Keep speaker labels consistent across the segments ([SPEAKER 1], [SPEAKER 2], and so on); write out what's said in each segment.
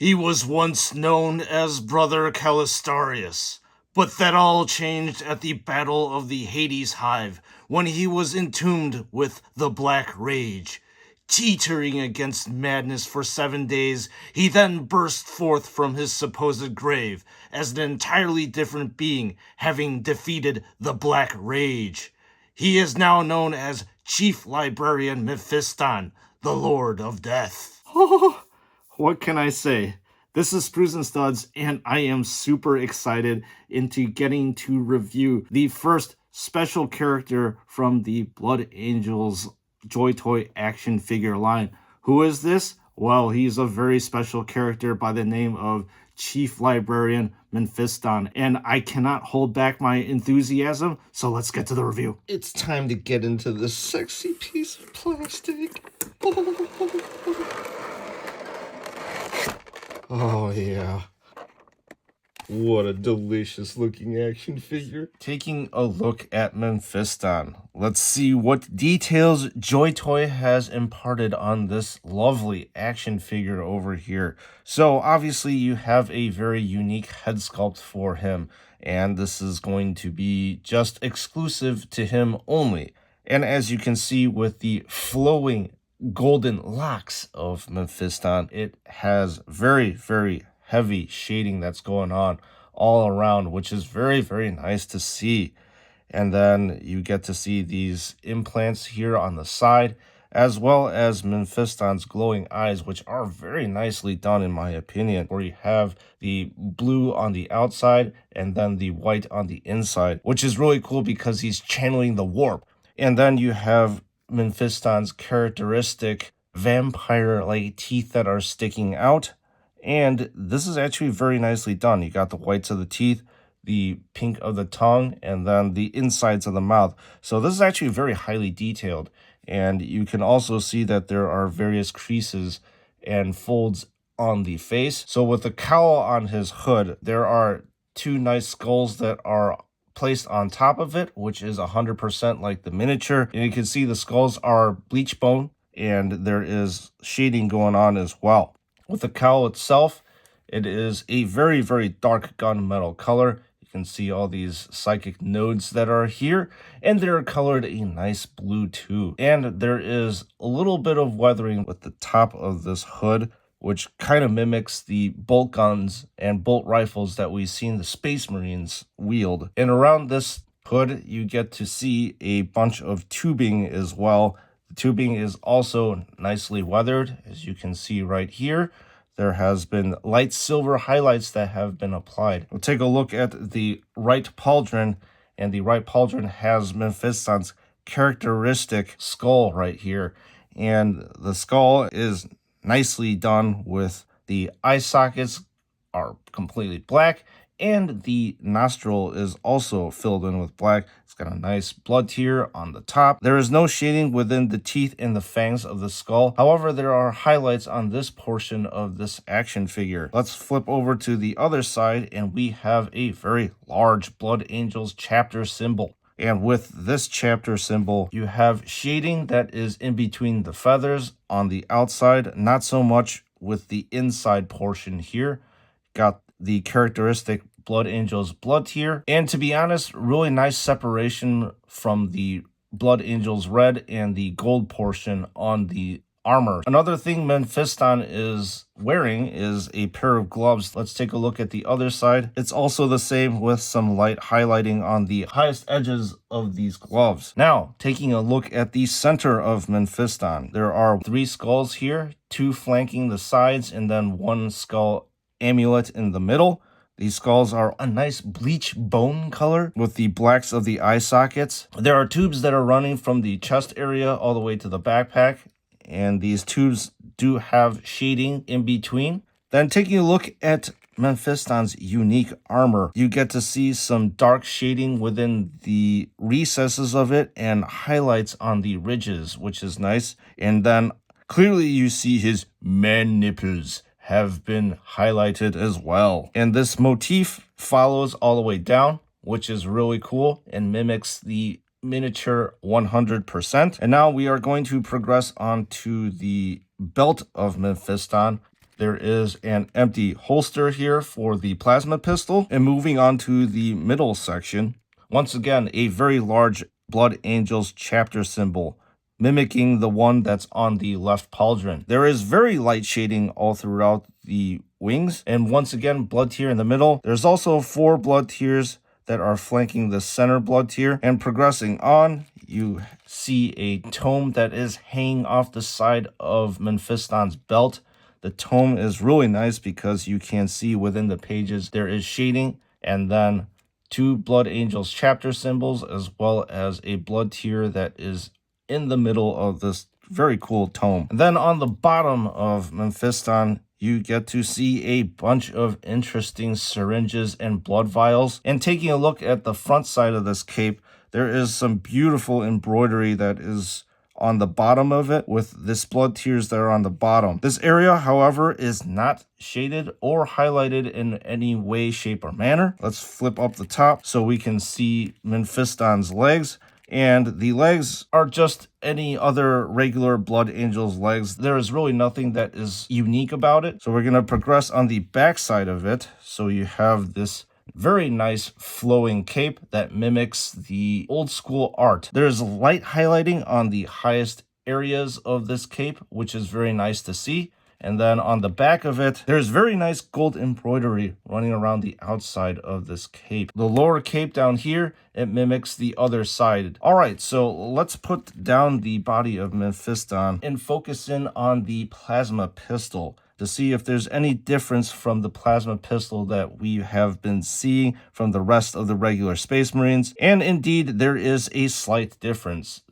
[SPEAKER 1] He was once known as Brother Calistarius, but that all changed at the Battle of the Hades Hive when he was entombed with the Black Rage. Teetering against madness for 7 days, he then burst forth from his supposed grave as an entirely different being, having defeated the Black Rage. He is now known as Chief Librarian Mephiston, the Lord of Death.
[SPEAKER 2] Oh, what can I say? This is Sprues and Studs, and I am super excited into getting to review the first special character from the Blood Angels JoyToy action figure line. Who is this? Well, he's a very special character by the name of Chief Librarian Mephiston, and I cannot hold back my enthusiasm, so let's get to the review.
[SPEAKER 3] It's time to get into this sexy piece of plastic. Oh yeah. What a delicious looking action figure.
[SPEAKER 2] Taking a look at Mephiston, let's see what details JoyToy has imparted on this lovely action figure over here. So obviously you have a very unique head sculpt for him, and this is going to be just exclusive to him only. And as you can see with the flowing golden locks of Mephiston, it has very, very heavy shading that's going on all around, which is very, very nice to see. And then you get to see these implants here on the side, as well as Mephiston's glowing eyes, which are very nicely done in my opinion, where you have the blue on the outside and then the white on the inside, which is really cool because he's channeling the warp. And then you have Mephiston's characteristic vampire-like teeth that are sticking out. And this is actually very nicely done. You got the whites of the teeth, the pink of the tongue, and then the insides of the mouth. So this is actually very highly detailed. And you can also see that there are various creases and folds on the face. So with the cowl on his hood, there are two nice skulls that are placed on top of it, which is 100% like the miniature. And you can see the skulls are bleach bone, and there is shading going on as well. With the cowl itself, it is a very, very dark gunmetal color. You can see all these psychic nodes that are here, and they're colored a nice blue too. And there is a little bit of weathering with the top of this hood, which kind of mimics the bolt guns and bolt rifles that we've seen the Space Marines wield. And around this hood, you get to see a bunch of tubing as well. The tubing is also nicely weathered, as you can see right here. There has been light silver highlights that have been applied. We'll take a look at the right pauldron, and the right pauldron has Mephiston's characteristic skull right here. And the skull is nicely done with the eye sockets are completely black, and the nostril is also filled in with black. It's got a nice blood tear on the top. There is no shading within the teeth and the fangs of the skull. However, there are highlights on this portion of this action figure. Let's flip over to the other side, and we have a very large Blood Angels chapter symbol. And with this chapter symbol, you have shading that is in between the feathers on the outside, not so much with the inside portion here. Got the characteristic Blood Angels blood tier, and to be honest, really nice separation from the Blood Angels red and the gold portion on the armor. Another thing Mephiston is wearing is a pair of gloves. Let's take a look at the other side. It's also the same with some light highlighting on the highest edges of these gloves. Now, taking a look at the center of Mephiston, there are 3 skulls here, 2 flanking the sides, and then 1 skull amulet in the middle. These skulls are a nice bleach bone color with the blacks of the eye sockets. There are tubes that are running from the chest area all the way to the backpack, and these tubes do have shading in between. Then taking a look at Mephiston's unique armor, you get to see some dark shading within the recesses of it and highlights on the ridges, which is nice. And then clearly you see his man nipples have been highlighted as well. And this motif follows all the way down, which is really cool and mimics the miniature 100%. And now we are going to progress on to the belt of Mephiston. there is an empty holster here for the plasma pistol. And moving on to the middle section, once again, a very large Blood Angels chapter symbol, mimicking the one that's on the left pauldron. There is very light shading all throughout the wings, and once again, blood tier in the middle. There's also 4 blood tiers that are flanking the center blood tier, and progressing on, you see a tome that is hanging off the side of Mephiston's belt. The tome is really nice because you can see within the pages there is shading, and then 2 Blood Angels chapter symbols, as well as a blood tier that is in the middle of this very cool tome. And then on the bottom of Mephiston, you get to see a bunch of interesting syringes and blood vials. And taking a look at the front side of this cape, there is some beautiful embroidery that is on the bottom of it with this blood tiers that are on the bottom. This area, however, is not shaded or highlighted in any way, shape, or manner. Let's flip up the top so we can see Mephiston's legs. And the legs are just any other regular Blood Angel's legs. There is really nothing that is unique about it. So we're going to progress on the back side of it. So you have this very nice flowing cape that mimics the old school art. There's light highlighting on the highest areas of this cape, which is very nice to see. And then on the back of it, there's very nice gold embroidery running around the outside of this cape. The lower cape down here, it mimics the other side. All right, so let's put down the body of Mephiston and focus in on the plasma pistol to see if there's any difference from the plasma pistol that we have been seeing from the rest of the regular Space Marines. And indeed, there is a slight difference.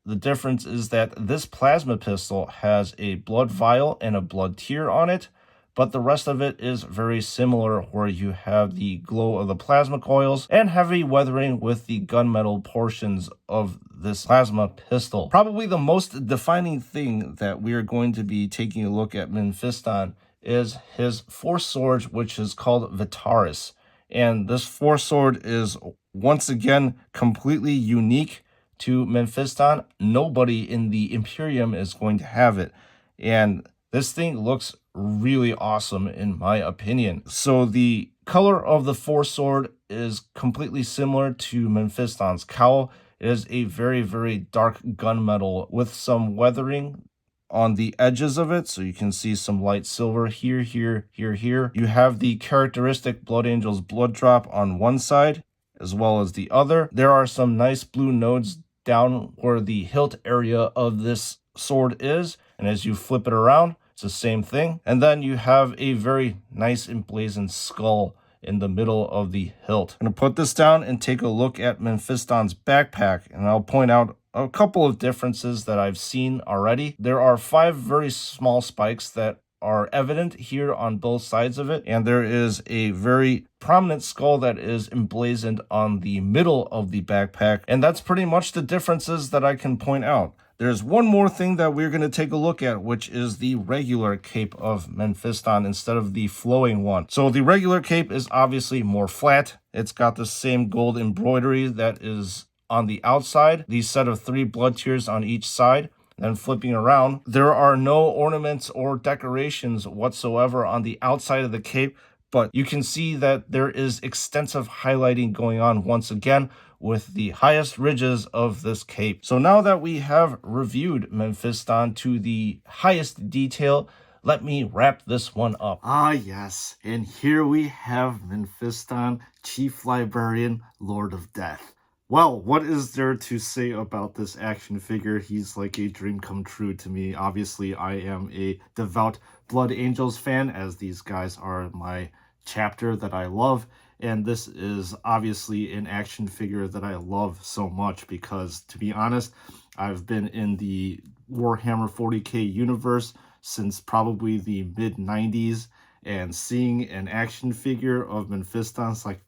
[SPEAKER 2] The difference is that this plasma pistol has a blood vial and a blood tier on it, but the rest of it is very similar, where you have the glow of the plasma coils and heavy weathering with the gunmetal portions of this plasma pistol. Probably the most defining thing that we are going to be taking a look at Mephiston is his force sword, which is called Vitaris. And this force sword is once again completely unique to Mephiston. Nobody in the Imperium is going to have it. And this thing looks really awesome in my opinion. So the color of the force sword is completely similar to Mephiston's cowl. It is a very, very dark gunmetal with some weathering on the edges of it. So you can see some light silver here, here, here, here. You have the characteristic Blood Angel's blood drop on one side as well as the other. There are some nice blue nodes down where the hilt area of this sword is, and as you flip it around, it's the same thing. And then you have a very nice emblazoned skull in the middle of the hilt. I'm going to put this down and take a look at Mephiston's backpack, and I'll point out a couple of differences that I've seen already. There are 5 very small spikes that are evident here on both sides of it, and there is a very prominent skull that is emblazoned on the middle of the backpack, and that's pretty much the differences that I can point out. There's one more thing that we're going to take a look at, which is the regular cape of Mephiston instead of the flowing one. So the regular cape is obviously more flat. It's got the same gold embroidery that is on the outside, the set of 3 blood tiers on each side. Then flipping around, there are no ornaments or decorations whatsoever on the outside of the cape, but you can see that there is extensive highlighting going on once again with the highest ridges of this cape. So now that we have reviewed Mephiston to the highest detail, let me wrap this one up.
[SPEAKER 1] Ah, yes, and here we have Mephiston, Chief Librarian, Lord of Death. Well, what is there to say about this action figure? He's like a dream come true to me. Obviously, I am a devout Blood Angels fan, as these guys are my chapter that I love. And this is obviously an action figure that I love so much because, to be honest, I've been in the Warhammer 40K universe since probably the mid-90s. And seeing an action figure of Mephiston, it's like,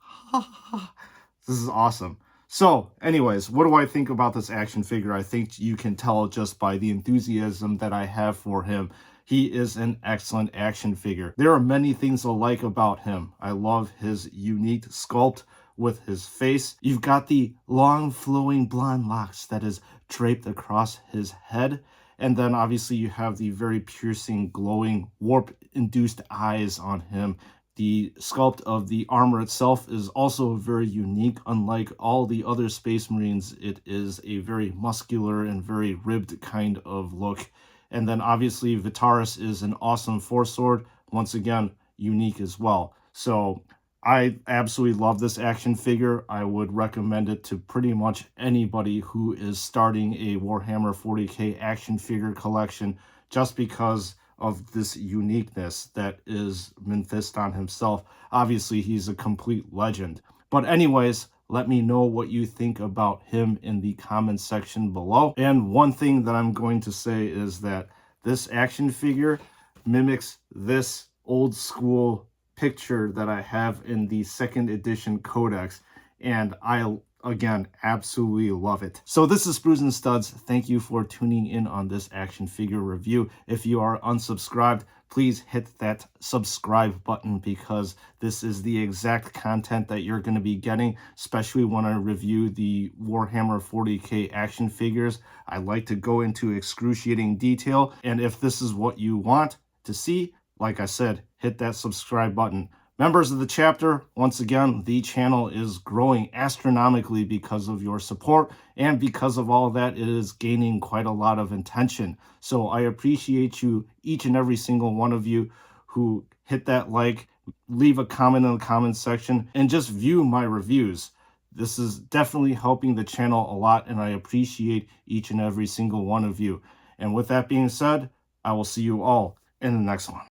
[SPEAKER 1] this is awesome. So, anyways, what do I think about this action figure? I think you can tell just by the enthusiasm that I have for him. He is an excellent action figure. There are many things I like about him. I love his unique sculpt with his face. You've got the long flowing blonde locks that is draped across his head.
[SPEAKER 2] And then obviously you have the very piercing, glowing, warp-induced eyes on him. The sculpt of the armor itself is also very unique. Unlike all the other Space Marines, it is a very muscular and very ribbed kind of look. And then obviously Vitaris is an awesome Force Sword. Once again, unique as well. So I absolutely love this action figure. I would recommend it to pretty much anybody who is starting a Warhammer 40K action figure collection, just because of this uniqueness that is Mephiston himself. Obviously, he's a complete legend. But anyways, let me know what you think about him in the comments section below. And one thing that I'm going to say is that this action figure mimics this old school picture that I have in the 2nd edition codex, and I again absolutely love it. So this is Sprues and Studs. Thank you for tuning in on this action figure review. If you are unsubscribed, please hit that subscribe button, because this is the exact content that you're going to be getting, especially when I review the Warhammer 40K action figures. I like to go into excruciating detail, and if this is what you want to see, like I said, hit that subscribe button. Members of the chapter, once again, the channel is growing astronomically because of your support, and because of all that, it is gaining quite a lot of attention. So I appreciate you, each and every single one of you who hit that like, leave a comment in the comments section, and just view my reviews. This is definitely helping the channel a lot, and I appreciate each and every single one of you. And with that being said, I will see you all in the next one.